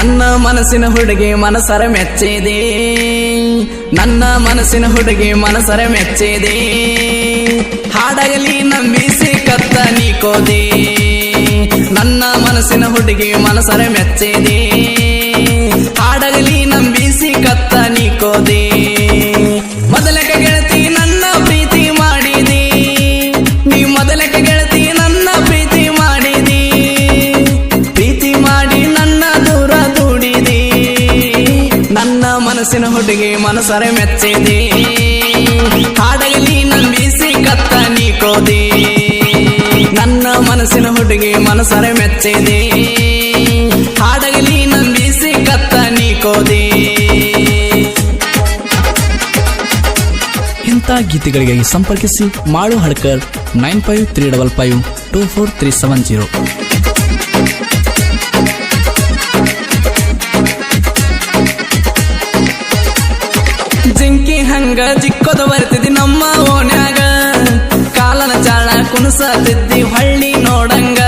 ನನ್ನ ಮನಸ್ಸಿನ ಹುಡುಗಿ ಮನಸರ ಮೆಚ್ಚಿದೆ, ನನ್ನ ಮನಸ್ಸಿನ ಹುಡುಗಿ ಮನಸರ ಮೆಚ್ಚಿದೆ. ಹಾಡಗಲಿ ನಂಬಿಸಿ ಕತ್ತ ನೀಕೋದೆ, ನನ್ನ ಮನಸ್ಸಿನ ಹುಡುಗಿ ಮನಸರ ಮೆಚ್ಚಿದೆ. ಹಾಡಗಲಿ ನಂಬಿಸಿ ಕತ್ತ ನೀಕೋದೆ. ಮೊದಲಕ ಗೆಳತಿ ನನ್ನ ಪ್ರೀತಿ ಮಾಡಿದಿ, ನೀ ಮೊದಲಕ ಗೆಳತಿ ನನ್ನ ಪ್ರೀತಿ ಮಾಡಿದಿ. ಪ್ರೀತಿ ಮಾಡಿ ನನ್ನ ದೂರ ದೂಡಿದಿ, ನನ್ನ ಮನಸ್ಸಿನ ಹುಡುಗಿ ಮನಸರ ಮೆಚ್ಚಿದೆ. ಹಾಡಗಲಿ ನಂಬಿಸಿ ಕತ್ತ ನೀಕೋದೆ, ನನ್ನ ಮನಸ್ಸಿನ ಹುಡುಗಿ ಮನಸರ ಮೆಚ್ಚಿದೆ. ಹಾಡಗಲಿ ನಂಬಿಸಿ ಕತ್ತ ನೀಕೋದೆ. ಇಂಥ ಗೀತೆಗಳಿಗಾಗಿ ಸಂಪರ್ಕಿಸಿ ಮಾಳು ಹಡ್ಕರ್ 9535524370. ಜಿಂಕಿ ಹಂಗ ಜಿಕ್ಕೋದ ಬರ್ತಿದ್ದಿ ನಮ್ಮ ಓಣ್ಯಾಗ, ಕಾಲನ ಚಾಳ ಕುಣಸತಿದ್ದಿ ಹಳ್ಳಿ ನೋಡಂಗ.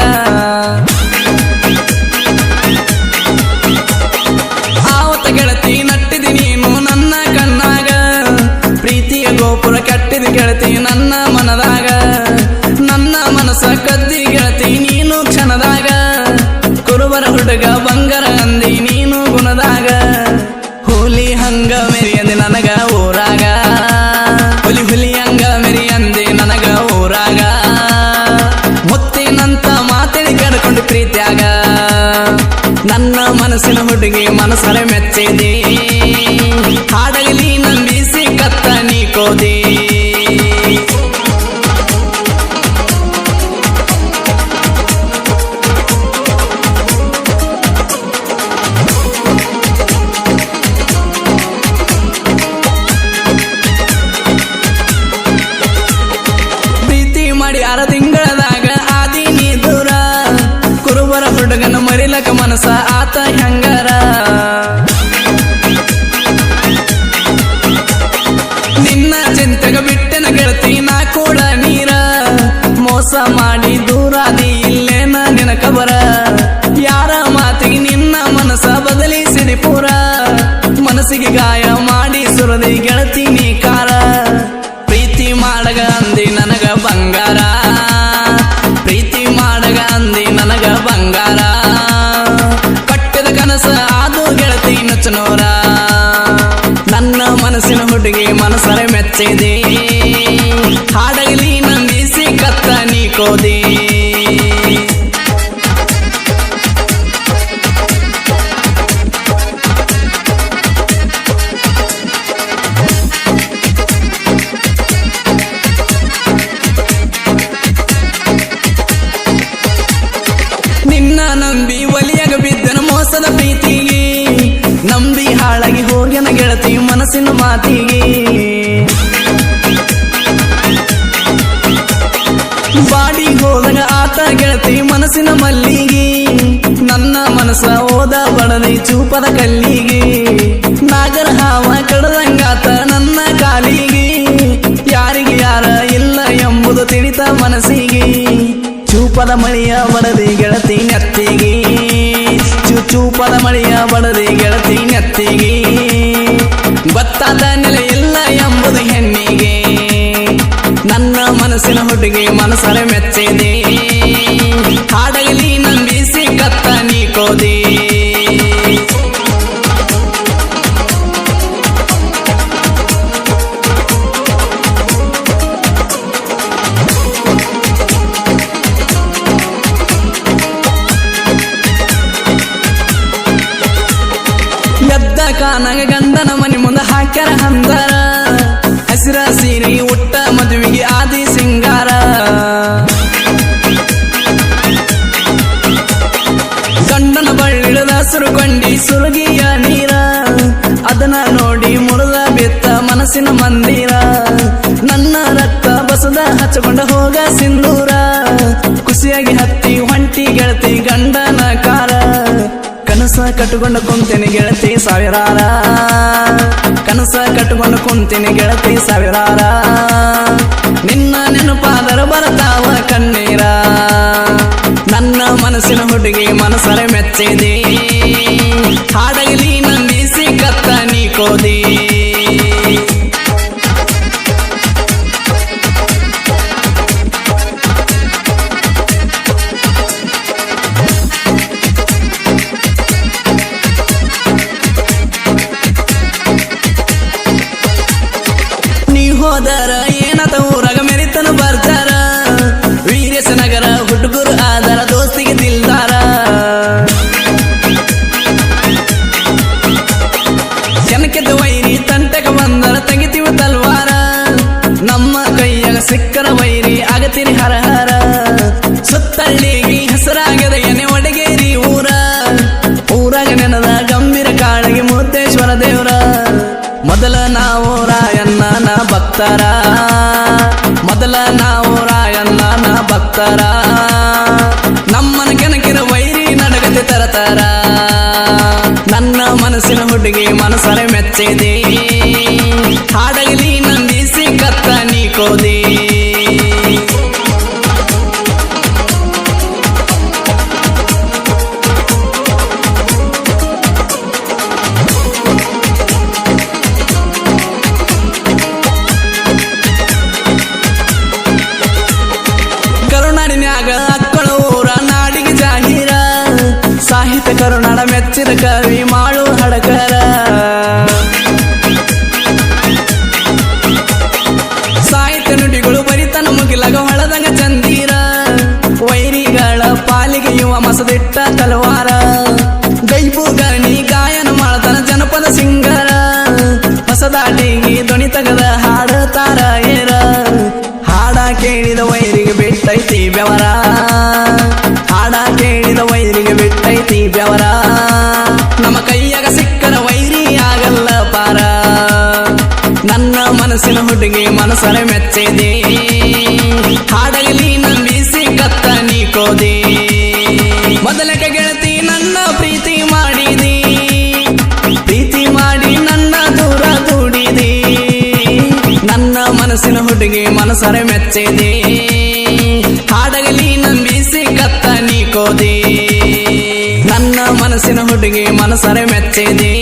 ಆವತ್ತ ಗೆಳತಿ ನಟ್ಟಿದಿ ನೀನು ನನ್ನ ಕಣ್ಣಾಗ, ಪ್ರೀತಿಯ ಗೋಪುರ ಕಟ್ಟಿದಿ ಗೆಳತಿ ನನ್ನ ಮನದಾಗ. ನನ್ನ ಮನಸ ಕದ್ದಿ ಗೆಳತಿ ನೀನು ಕ್ಷಣದಾಗ, ಕುರುಬರ ಹುಡುಗ ಬಂಗಾರ ಅಂದಿ ನೀನು ಗುಣದಾಗ. ಹುಲಿ ಹಂಗ ಮೆರಿಯಂದಿ ನನಗ ಊರಾಗ, ಹುಲಿ ಹುಲಿ ಹಂಗ ಮೆರಿಯಂದಿ ನನಗ ಊರಾಗ. ಮುತ್ತಿನಂತ ಮಾತೇಳಿ ಕಡ್ಕೊಂಡು ಪ್ರೀತಿಯಾಗ, ನನ್ನ ಮನಸ್ಸಿನ ಹುಡುಗಿ ಮನಸರ ಮೆಚ್ಚಿದೆ. ಹಾಡಗಲಿ ನಂಬಿಸಿ ಕತ್ತ ನೀಕೋದೆ. ಮಾಡಿ 6 ತಿಂಗಳದಾಗ ಆದಿ ನೀ ದೂರ, ಕುರುಬರ ಹುಡುಗನ ಮರಿಲಕ ಮನಸ ಆತ ಹೆಂಗಾರ. ನಿನ್ನ ಚಿಂತೆಗ ಬಿಟ್ಟೆನ ಗೆಳತಿ ನಾ ಕೂಡ ನೀರ, ಮೋಸ ಮಾಡಿ ದೂರಾದಿ ಇಲ್ಲೇನ ನಿನ ಕಬರ. ಯಾರ ಮಾತಿಗೆ ನಿನ್ನ ಮನಸ ಬದಲಿಸಿದಿ ಪೂರ, ಮನಸ್ಸಿಗೆ ಗಾಯ ಮಾಡಿ ಸುರದಿ ಗೆಳತಿ ನೀ ಕಾರ. ಪ್ರೀತಿ ಮಾಡಗ ಅಂದಿ ನನಗ ಬಂಗಾರ, ಪ್ರೀತಿ ಮಾಡಗ ಅಂದಿ ನನಗ ಬಂಗಾರ. ಕಟ್ಟಿದ ಕನಸ ಆದು ಗೆಳತಿ ನಚ್ಚನೋರ, ನನ್ನ ಮನಸ್ಸಿನ ಹುಡುಗಿ ಮನಸರ ಮೆಚ್ಚಿದೆ. ಹಾಡಗಲಿ ನಂಬಿಸಿ ಕತ್ತ ನೀಕೋದೆ. ನಿನ್ನ ನಂಬಿ ಒಲಿಯಾಗ ಬಿದ್ದನ ಮೋಸದ ಪ್ರೀತಿಗೆ, ನಂಬಿ ಹಾಳಾಗಿ ಹೋಗ್ಯನ ಗೆಳತಿ ಮನಸ್ಸಿನ ಮಾತಿಗೆ. ಬಾಡಿ ಹೋದಾಗ ಆತ ಗೆಳತಿ ಮನಸ್ಸಿನ ಮಲ್ಲಿಗೆ, ನನ್ನ ಮನಸ್ಸ ಓದ ಬಡದಿ ಚೂಪದ ಕಲ್ಲಿಗೆ. ನಾಗರ ಹಾವ ಕಡದಂಗಾತ ನನ್ನ ಕಾಲಿಗೆ, ಯಾರಿಗೆ ಯಾರ ಇಲ್ಲ ಎಂಬುದು ತಿಳಿತ ಮನಸ್ಸಿಗೆ. ಚೂಪದ ಮಳೆಯ ಬಡದಿ ಗೆಳತಿ ನೆತ್ತಿಗೆ, ಚೂಪದ ಮಳೆಯ ಬಡದಿ ಗೆಳತಿ ನೆತ್ತಿಗೆ. ಗೊತ್ತಾದ ನೆಲೆ ಇಲ್ಲ ಎಂಬುದು ಹೆಣ್ಣಿಗೆ, ನನ್ನ ಮನಸ್ಸಿನ ಹುಡುಗಿ ಮನಸರ ಮೆಚ್ಚಿದೆ. ಹಾಡಗಲಿ ನಂಬಿಸಿ ಕತ್ತ ನೀಕೋದೆ. ಎದ್ದ ಕಾನಾಗ ಗಂಡನ ಮನೆ ಮುಂದೆ ಹಾಕ್ಯಾರ ಹಂದರ, ಹಸಿರ ಸೀರೆ ಉಟ್ಟ ಮದುವೆಗೆ ಆದಿ ಸಿಂಗಾರ. ಗಂಡನ ಬಳ್ಳಿಡದ ಸುರುಕೊಂಡಿ ಸುರುಗಿಯ ನೀರ, ಅದನ್ನ ನೋಡಿ ಮುರಿದ ಬಿತ್ತ ಮನಸ್ಸಿನ ಮಂದಿರ. ನನ್ನ ರಕ್ತ ಬಸದ ಹಚ್ಚಿಕೊಂಡ ಹೋಗ ಸಿಂಧೂರ, ಖುಷಿಯಾಗಿ ಹತ್ತಿ ಹೊಂಟಿ ಗೆಳತಿ ಗಂಡನ ಕಾರ. ಕನಸ ಕಟ್ಟುಕೊಂಡು ಕುಂತೀನಿ ಗೆಳತಿ ಸಾವಿರಾರ, ಕನಸ ಕಟ್ಟುಕೊಂಡು ಕುಂತೀನಿ ಗೆಳತಿ ಸಾವಿರಾರ. ನಿನ್ನ ನೆನಪಾದರ ಬರತಾವ ಕಣ್ಣೀರ, ನನ್ನ ಮನಸ್ಸಿನ ಹುಡುಗಿ ಮನಸರೆ ಮೆಚ್ಚಿದೆ. ಹಾಡಗಲಿ ನಂಬಿಸಿ ಕತ್ತ ನೀ ಕೋದಿ ಹೋದರ ಏನತ ಊರಾಗ ಮೆರಿತನು ಬರ್ತಾರ ವೀರೇಶ ನಗರ ಹುಡುಗರು ಆದರ ದೋಸ್ತಿಗೆ ದಿಲ್ದಾರ ಜನಕ್ಕೆದ ವೈರಿ ತಂಟಕ ಬಂದರ ತೆಗಿತೀವಿ ತಲ್ವಾರ ನಮ್ಮ ಕೈಯಾಗ ಸಿಕ್ಕರ ವೈರಿ ಆಗತಿರಿ ಹರಹರ ಸುತ್ತಳ್ಳಿಗಿ ಹೆಸರಾಗದ ಎನೆ ಒಡಗೇರಿ ಊರಾಗ ನೆನದ ಗಂಭೀರ ಕಾಳಗಿ ಮುದ್ದೇಶ್ವರ ದೇವರ ಮೊದಲ ನಾವು ರಾಯಣ್ಣನ ಭಕ್ತರ ಮೊದಲ ನಾವು ರಾಯಣ್ಣನ ಭಕ್ತರ ನಮ್ಮನ ಕೆನಕಿರ ವೈರಿ ನಡಗದೆ ತರತರ ನನ್ನ ಮನಸ್ಸಿನ ಹುಡುಗಿ ಮನಸರೆ ಮೆಚ್ಚಿದೆ ಹಾಡಗಲಿ ನಂದಿಸಿ ಕತ್ತ ನೀ ಕೋದಿ ಕರುನಾಡಿನ್ಯಾಗ ಅಕ್ಕಳ ಊರ ನಾಡಿಗೆ ಜಾಹೀರ ಸಾಹಿತ್ಯ ಕರುನಾಡ ಮೆಚ್ಚಿದ ಕವಿ ಮಾಡು ಹಡಕರ ಸಾಹಿತ್ಯ ನುಡಿಗಳು ಬರಿತನ ಮುಗಿಲಾಗ ಹೊಳದಂಗ ಚಂದೀರ ವೈರಿಗಳ ಪಾಲಿಗೆ ಯುವ ಮಸದಿಟ್ಟ ತಲವಾರ ಗೈಬು ಗಣಿ ಗಾಯನ ಮಾಡ್ತಾನ ಜನಪದ ಸಿಂಗರ ಹೊಸದಾಟಿಗೆ ಧ್ವನಿ ತಗದ ಹಾಡತಾರ ಏರ ಹಾಡ ಕೇಳಿದ ವೈರಿಗೆ ಬಿಟ್ಟೈತಿ ಬೆವರ ಹಾಡ ಕೇಳಿದ ವೈರಿಗೆ ಬಿಟ್ಟೈತಿ ಬೆವರ ನಮ್ಮ ಕೈಯಾಗ ಸಿಕ್ಕರ ವೈರಿ ಆಗಲ್ಲ ಪಾರ ನನ್ನ ಮನಸ್ಸಿನ ಹುಡುಗಿ ಮನಸರೆ ಮೆಚ್ಚಿದೆ ಹಾಡಗಲಿ ನಂಬಿಸಿ ಕತ್ತ ನೀ ಕೋದಿ ಮೊದಲಕ ಗೆಳತಿ ನನ್ನ ಪ್ರೀತಿ ಮಾಡಿದಿ ಪ್ರೀತಿ ಮಾಡಿ ನನ್ನ ದೂರ ದೂಡಿದಿ ನನ್ನ ಮನಸ್ಸಿನ ಹುಡುಗಿ ಮನಸರೆ ಮೆಚ್ಚಿದೆ ಹಾಡಗಲಿ ನಂಬಿಸಿ ಕತ್ತ ನೀ ಕೋದಿ ನನ್ನ ಮನಸ್ಸಿನ ಹುಡುಗಿ ಮನಸರೆ ಮೆಚ್ಚಿದೆ